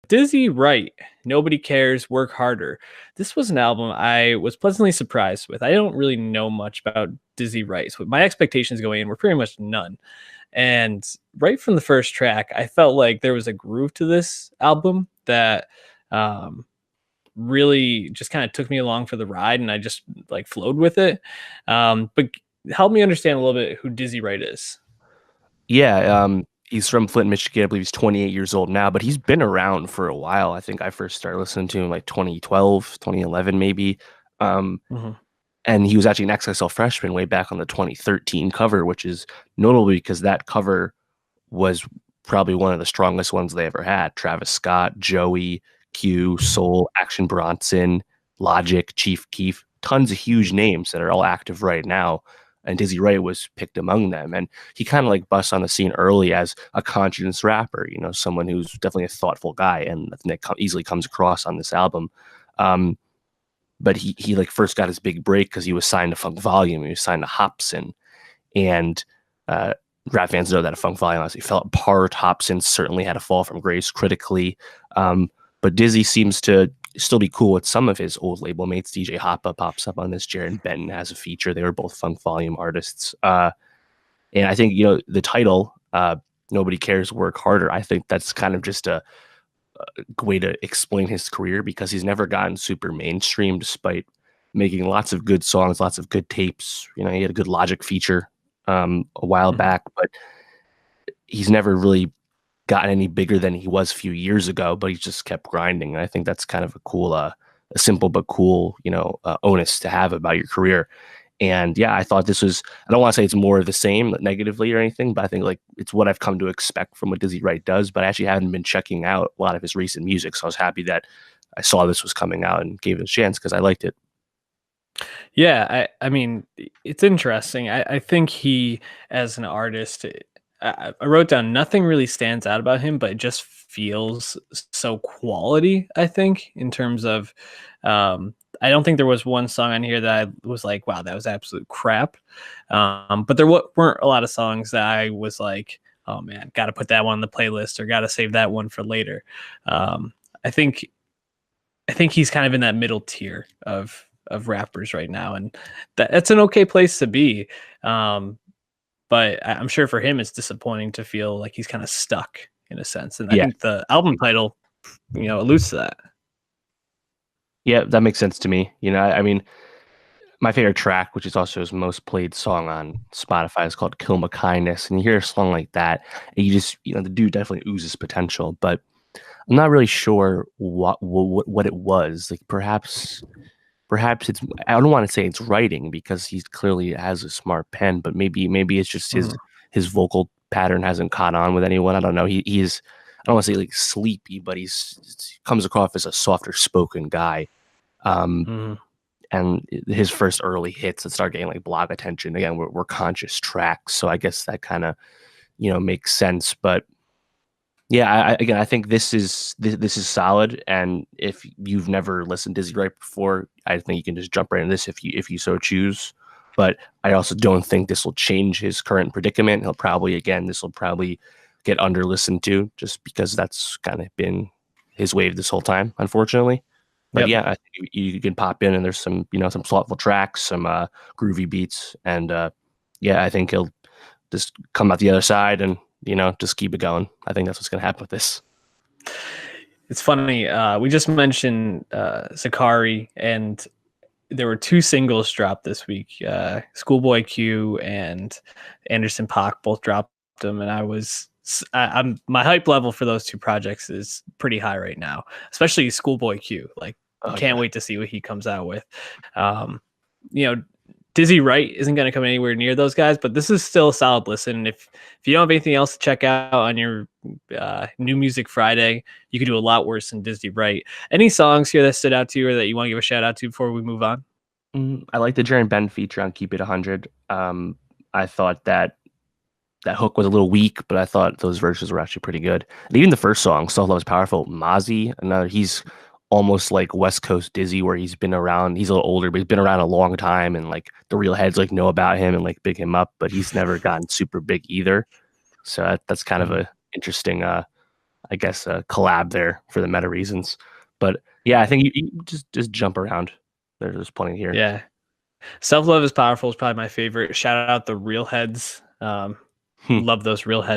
Dizzy Wright, Nobody Cares, Work Harder. This was an album I was pleasantly surprised with. I don't really know much about Dizzy Wright, so my expectations going in were pretty much none. And right from the first track, I felt like there was a groove to this album that um, really just kind of took me along for the ride, and I just like flowed with it. But help me understand a little bit who Dizzy Wright is. Yeah, he's from Flint, Michigan. I believe he's 28 years old now, but he's been around for a while. I think I first started listening to him like 2012, 2011 maybe. Um, Mhm. and he was actually an XXL freshman way back on the 2013 cover, which is notable because that cover was probably one of the strongest ones they ever had. Travis Scott, Joey, Q, Soul, Action Bronson, Logic, Chief Keef, tons of huge names that are all active right now. And Dizzy Wright was picked among them. And he kind of like busts on the scene early as a conscious rapper, someone who's definitely a thoughtful guy. And I think that easily comes across on this album. Um, but he like first got his big break because he was signed to Funk Volume. He was signed to Hobson. And uh, rap fans know that a Funk Volume honestly fell apart. Hobson certainly had a fall from grace critically. But Dizzy seems to still be cool with some of his old label mates. DJ Hoppa pops up on this. Jared Benton has a feature. They were both Funk Volume artists. And I think, the title, Nobody Cares, Work Harder, I think that's kind of just a way to explain his career because he's never gotten super mainstream despite making lots of good songs, lots of good tapes. He had a good Logic feature a while Mhm. back, but he's never really gotten any bigger than he was a few years ago, but he's just kept grinding. And I think that's kind of a cool, a simple but cool, onus to have about your career. And yeah, I thought this was, I don't want to say it's more of the same negatively or anything, but I think like it's what I've come to expect from what Dizzy Wright does. But I actually haven't been checking out a lot of his recent music. So I was happy that I saw this was coming out and gave it a chance because I liked it. Yeah, I mean, it's interesting. I think he, as an artist, I wrote down nothing really stands out about him, but it just feels so quality. I think in terms of, I don't think there was one song on here that I was like, wow, that was absolute crap. But there weren't a lot of songs that I was like, oh man, got to put that one on the playlist or got to save that one for later. Um, I think I think he's kind of in that middle tier of rappers right now, and that's an okay place to be. Um, but I'm sure for him, it's disappointing to feel like he's kind of stuck in a sense. And I Yeah. think the album title, alludes to that. Yeah, that makes sense to me. I mean, my favorite track, which is also his most played song on Spotify, is called Kill My Kindness. And you hear a song like that, and you just, the dude definitely oozes potential. But I'm not really sure what it was. Like perhaps it's, I don't want to say it's writing because he clearly has a smart pen, but maybe it's just his Mhm. his vocal pattern hasn't caught on with anyone. I don't know. He's, I don't want to say like sleepy, but he comes across as a softer spoken guy. Um, Mhm. and his first early hits that start getting like blog attention again were conscious tracks. So I guess that kind of makes sense. But yeah, again, I think this is solid. And if you've never listened to Dizzy Wright before, I think you can just jump right in this if you so choose. But I also don't think this will change his current predicament. This will probably get under listened to just because that's kind of been his wave this whole time, unfortunately. But Yep. yeah, I think you can pop in and there's some thoughtful tracks, some groovy beats, and yeah, I think he'll just come out the other side and just keep it going. I think that's what's going to happen with this. It's funny. We just mentioned Zakari, and there were two singles dropped this week. Schoolboy Q and Anderson Paak both dropped them, and I'm my hype level for those two projects is pretty high right now, especially Schoolboy Q. Like, Oh can't yeah, wait to see what he comes out with. Um, you know, Dizzy Wright isn't going to come anywhere near those guys, but this is still a solid listen. And if you don't have anything else to check out on your New Music Friday, you could do a lot worse than Dizzy Wright. Any songs here that stood out to you or that you want to give a shout out to before we move on? I like the Jaron Ben feature on Keep It 100. I thought that hook was a little weak, but I thought those verses were actually pretty good. And even the first song, "Self Love Is Powerful," Mozzie, another, he's almost like West Coast Dizzy, where he's been around. He's a little older, but he's been around a long time, and like the real heads like know about him and like big him up, but he's never gotten super big either. So that's kind of Mhm. a interesting I guess, collab there for the meta reasons. But yeah, I think you just jump around. There's plenty here. Yeah. Self Love is Powerful is probably my favorite. Shout out the Real Heads. Hmm. Love those Real Heads